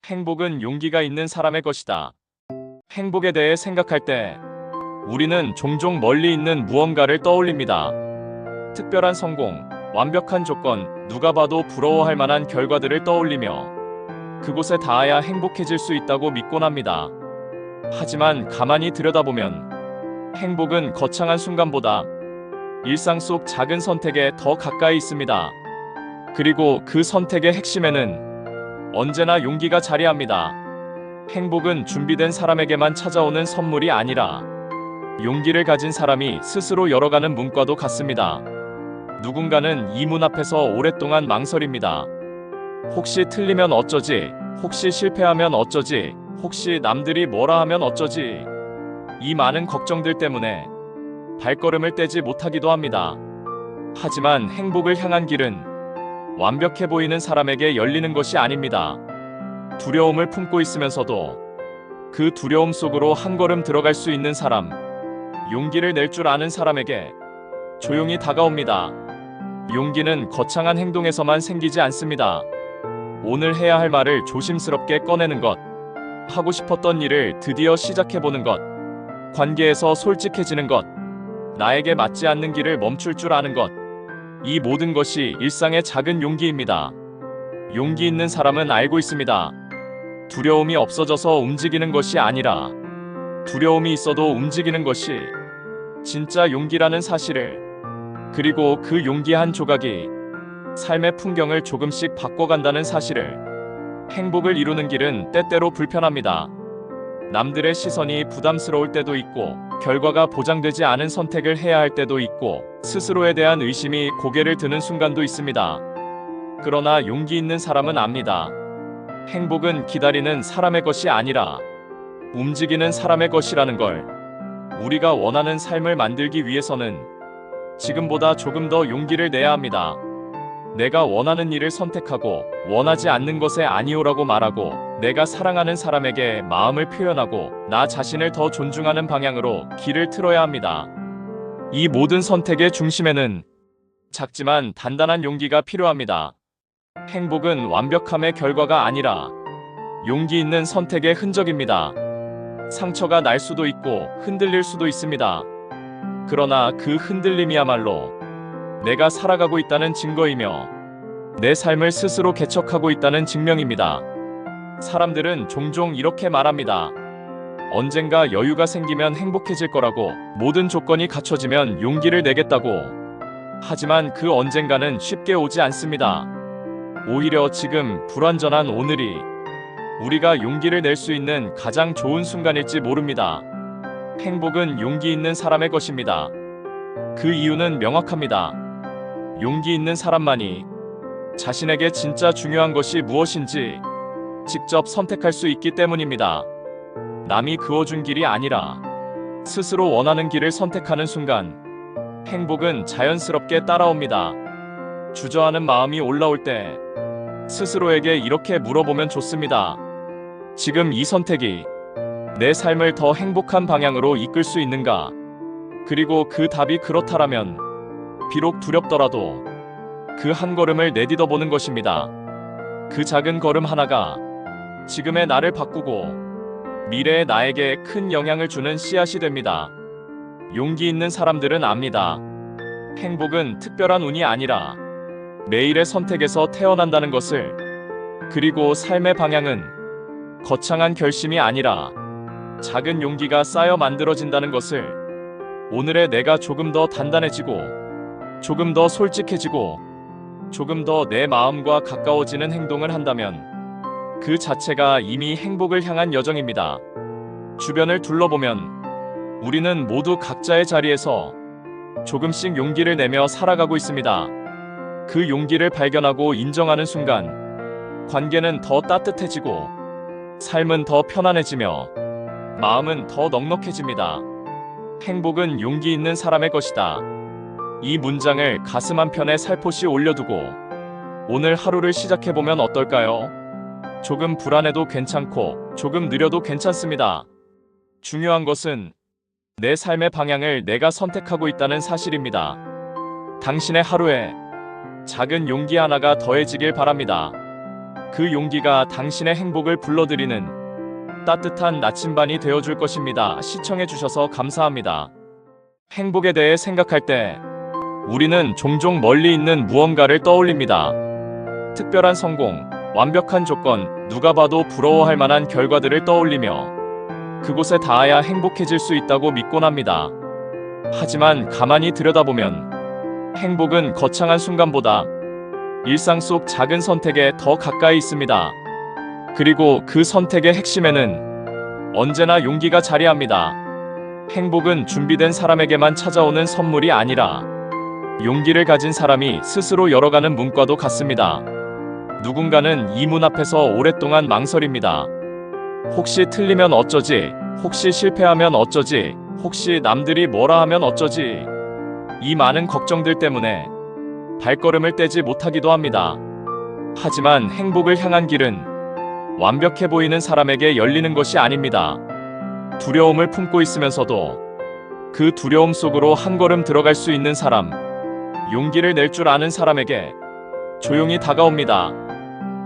행복은 용기가 있는 사람의 것이다. 행복에 대해 생각할 때 우리는 종종 멀리 있는 무언가를 떠올립니다. 특별한 성공, 완벽한 조건, 누가 봐도 부러워할 만한 결과들을 떠올리며 그곳에 닿아야 행복해질 수 있다고 믿곤 합니다. 하지만 가만히 들여다보면 행복은 거창한 순간보다 일상 속 작은 선택에 더 가까이 있습니다. 그리고 그 선택의 핵심에는 언제나 용기가 자리합니다. 행복은 준비된 사람에게만 찾아오는 선물이 아니라 용기를 가진 사람이 스스로 열어가는 문과도 같습니다. 누군가는 이 문 앞에서 오랫동안 망설입니다. 혹시 틀리면 어쩌지? 혹시 실패하면 어쩌지? 혹시 남들이 뭐라 하면 어쩌지? 이 많은 걱정들 때문에 발걸음을 떼지 못하기도 합니다. 하지만 행복을 향한 길은 완벽해 보이는 사람에게 열리는 것이 아닙니다. 두려움을 품고 있으면서도 그 두려움 속으로 한 걸음 들어갈 수 있는 사람, 용기를 낼 줄 아는 사람에게 조용히 다가옵니다. 용기는 거창한 행동에서만 생기지 않습니다. 오늘 해야 할 말을 조심스럽게 꺼내는 것, 하고 싶었던 일을 드디어 시작해보는 것, 관계에서 솔직해지는 것, 나에게 맞지 않는 길을 멈출 줄 아는 것, 이 모든 것이 일상의 작은 용기입니다. 용기 있는 사람은 알고 있습니다. 두려움이 없어져서 움직이는 것이 아니라 두려움이 있어도 움직이는 것이 진짜 용기라는 사실을, 그리고 그 용기 한 조각이 삶의 풍경을 조금씩 바꿔간다는 사실을. 행복을 이루는 길은 때때로 불편합니다. 남들의 시선이 부담스러울 때도 있고, 결과가 보장되지 않은 선택을 해야 할 때도 있고, 스스로에 대한 의심이 고개를 드는 순간도 있습니다. 그러나 용기 있는 사람은 압니다. 행복은 기다리는 사람의 것이 아니라 움직이는 사람의 것이라는 걸. 우리가 원하는 삶을 만들기 위해서는 지금보다 조금 더 용기를 내야 합니다. 내가 원하는 일을 선택하고, 원하지 않는 것에 아니오라고 말하고, 내가 사랑하는 사람에게 마음을 표현하고, 나 자신을 더 존중하는 방향으로 길을 틀어야 합니다. 이 모든 선택의 중심에는 작지만 단단한 용기가 필요합니다. 행복은 완벽함의 결과가 아니라 용기 있는 선택의 흔적입니다. 상처가 날 수도 있고 흔들릴 수도 있습니다. 그러나 그 흔들림이야말로 내가 살아가고 있다는 증거이며 내 삶을 스스로 개척하고 있다는 증명입니다. 사람들은 종종 이렇게 말합니다. 언젠가 여유가 생기면 행복해질 거라고, 모든 조건이 갖춰지면 용기를 내겠다고. 하지만 그 언젠가는 쉽게 오지 않습니다. 오히려 지금 불완전한 오늘이 우리가 용기를 낼 수 있는 가장 좋은 순간일지 모릅니다. 행복은 용기 있는 사람의 것입니다. 그 이유는 명확합니다. 용기 있는 사람만이 자신에게 진짜 중요한 것이 무엇인지 직접 선택할 수 있기 때문입니다. 남이 그어준 길이 아니라 스스로 원하는 길을 선택하는 순간 행복은 자연스럽게 따라옵니다. 주저하는 마음이 올라올 때 스스로에게 이렇게 물어보면 좋습니다. 지금 이 선택이 내 삶을 더 행복한 방향으로 이끌 수 있는가? 그리고 그 답이 그렇다라면 비록 두렵더라도 그 한 걸음을 내딛어 보는 것입니다. 그 작은 걸음 하나가 지금의 나를 바꾸고 미래의 나에게 큰 영향을 주는 씨앗이 됩니다. 용기 있는 사람들은 압니다. 행복은 특별한 운이 아니라 매일의 선택에서 태어난다는 것을. 그리고 삶의 방향은 거창한 결심이 아니라 작은 용기가 쌓여 만들어진다는 것을. 오늘의 내가 조금 더 단단해지고, 조금 더 솔직해지고, 조금 더 내 마음과 가까워지는 행동을 한다면 그 자체가 이미 행복을 향한 여정입니다. 주변을 둘러보면 우리는 모두 각자의 자리에서 조금씩 용기를 내며 살아가고 있습니다. 그 용기를 발견하고 인정하는 순간 관계는 더 따뜻해지고, 삶은 더 편안해지며, 마음은 더 넉넉해집니다. 행복은 용기 있는 사람의 것이다. 이 문장을 가슴 한편에 살포시 올려두고 오늘 하루를 시작해보면 어떨까요? 조금 불안해도 괜찮고 조금 느려도 괜찮습니다. 중요한 것은 내 삶의 방향을 내가 선택하고 있다는 사실입니다. 당신의 하루에 작은 용기 하나가 더해지길 바랍니다. 그 용기가 당신의 행복을 불러들이는 따뜻한 나침반이 되어줄 것입니다. 시청해주셔서 감사합니다. 행복에 대해 생각할 때 우리는 종종 멀리 있는 무언가를 떠올립니다. 특별한 성공, 완벽한 조건, 누가 봐도 부러워할 만한 결과들을 떠올리며 그곳에 닿아야 행복해질 수 있다고 믿곤 합니다. 하지만 가만히 들여다보면 행복은 거창한 순간보다 일상 속 작은 선택에 더 가까이 있습니다. 그리고 그 선택의 핵심에는 언제나 용기가 자리합니다. 행복은 준비된 사람에게만 찾아오는 선물이 아니라 용기를 가진 사람이 스스로 열어가는 문과도 같습니다. 누군가는 이 문 앞에서 오랫동안 망설입니다. 혹시 틀리면 어쩌지? 혹시 실패하면 어쩌지? 혹시 남들이 뭐라 하면 어쩌지? 이 많은 걱정들 때문에 발걸음을 떼지 못하기도 합니다. 하지만 행복을 향한 길은 완벽해 보이는 사람에게 열리는 것이 아닙니다. 두려움을 품고 있으면서도 그 두려움 속으로 한 걸음 들어갈 수 있는 사람, 용기를 낼 줄 아는 사람에게 조용히 다가옵니다.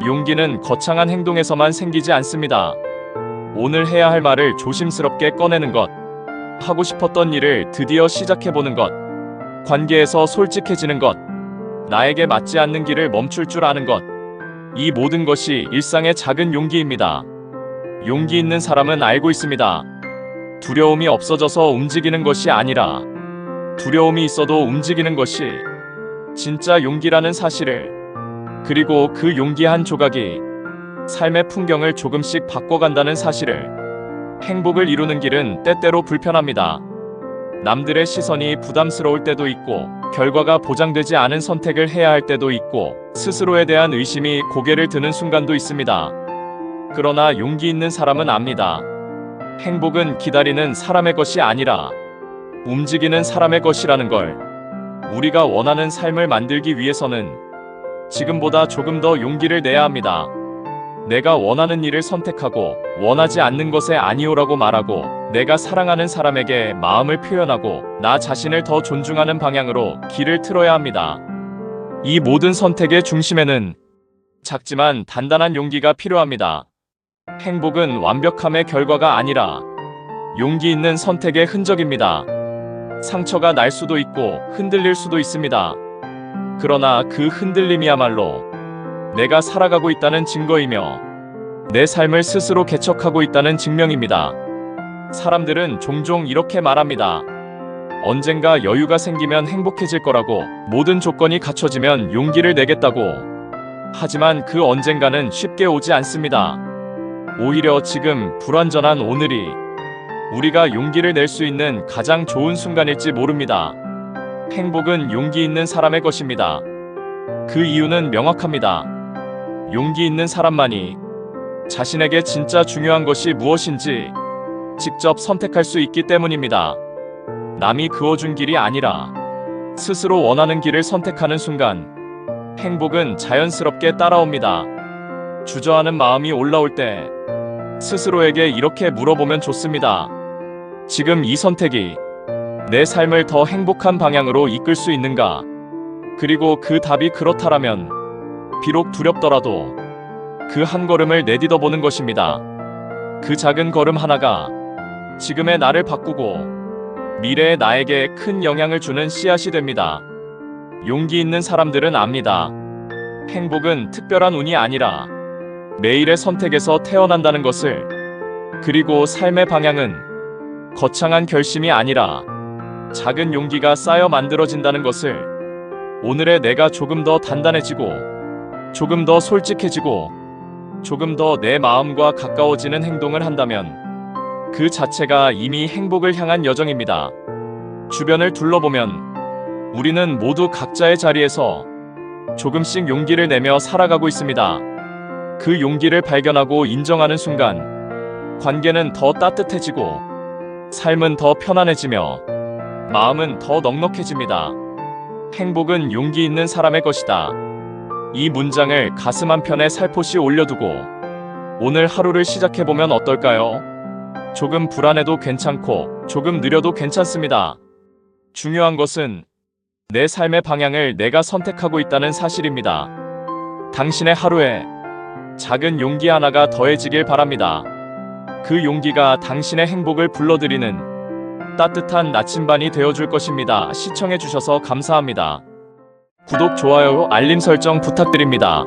용기는 거창한 행동에서만 생기지 않습니다. 오늘 해야 할 말을 조심스럽게 꺼내는 것, 하고 싶었던 일을 드디어 시작해보는 것, 관계에서 솔직해지는 것, 나에게 맞지 않는 길을 멈출 줄 아는 것, 이 모든 것이 일상의 작은 용기입니다. 용기 있는 사람은 알고 있습니다. 두려움이 없어져서 움직이는 것이 아니라 두려움이 있어도 움직이는 것이 진짜 용기라는 사실을, 그리고 그 용기 한 조각이 삶의 풍경을 조금씩 바꿔간다는 사실을. 행복을 이루는 길은 때때로 불편합니다. 남들의 시선이 부담스러울 때도 있고, 결과가 보장되지 않은 선택을 해야 할 때도 있고, 스스로에 대한 의심이 고개를 드는 순간도 있습니다. 그러나 용기 있는 사람은 압니다. 행복은 기다리는 사람의 것이 아니라 움직이는 사람의 것이라는 걸. 우리가 원하는 삶을 만들기 위해서는 지금보다 조금 더 용기를 내야 합니다. 내가 원하는 일을 선택하고, 원하지 않는 것에 아니오라고 말하고, 내가 사랑하는 사람에게 마음을 표현하고, 나 자신을 더 존중하는 방향으로 길을 틀어야 합니다. 이 모든 선택의 중심에는 작지만 단단한 용기가 필요합니다. 행복은 완벽함의 결과가 아니라 용기 있는 선택의 흔적입니다. 상처가 날 수도 있고 흔들릴 수도 있습니다. 그러나 그 흔들림이야말로 내가 살아가고 있다는 증거이며 내 삶을 스스로 개척하고 있다는 증명입니다. 사람들은 종종 이렇게 말합니다. 언젠가 여유가 생기면 행복해질 거라고, 모든 조건이 갖춰지면 용기를 내겠다고. 하지만 그 언젠가는 쉽게 오지 않습니다. 오히려 지금 불완전한 오늘이 우리가 용기를 낼 수 있는 가장 좋은 순간일지 모릅니다. 행복은 용기 있는 사람의 것입니다. 그 이유는 명확합니다. 용기 있는 사람만이 자신에게 진짜 중요한 것이 무엇인지 직접 선택할 수 있기 때문입니다. 남이 그어준 길이 아니라 스스로 원하는 길을 선택하는 순간 행복은 자연스럽게 따라옵니다. 주저하는 마음이 올라올 때 스스로에게 이렇게 물어보면 좋습니다. 지금 이 선택이 내 삶을 더 행복한 방향으로 이끌 수 있는가? 그리고 그 답이 그렇다라면 비록 두렵더라도 그 한 걸음을 내딛어 보는 것입니다. 그 작은 걸음 하나가 지금의 나를 바꾸고 미래의 나에게 큰 영향을 주는 씨앗이 됩니다. 용기 있는 사람들은 압니다. 행복은 특별한 운이 아니라 매일의 선택에서 태어난다는 것을. 그리고 삶의 방향은 거창한 결심이 아니라 작은 용기가 쌓여 만들어진다는 것을. 오늘의 내가 조금 더 단단해지고, 조금 더 솔직해지고, 조금 더 내 마음과 가까워지는 행동을 한다면 그 자체가 이미 행복을 향한 여정입니다. 주변을 둘러보면 우리는 모두 각자의 자리에서 조금씩 용기를 내며 살아가고 있습니다. 그 용기를 발견하고 인정하는 순간 관계는 더 따뜻해지고, 삶은 더 편안해지며, 마음은 더 넉넉해집니다. 행복은 용기 있는 사람의 것이다. 이 문장을 가슴 한편에 살포시 올려두고 오늘 하루를 시작해보면 어떨까요? 조금 불안해도 괜찮고 조금 느려도 괜찮습니다. 중요한 것은 내 삶의 방향을 내가 선택하고 있다는 사실입니다. 당신의 하루에 작은 용기 하나가 더해지길 바랍니다. 그 용기가 당신의 행복을 불러들이는 따뜻한 나침반이 되어줄 것입니다. 시청해주셔서 감사합니다. 구독, 좋아요, 알림 설정 부탁드립니다.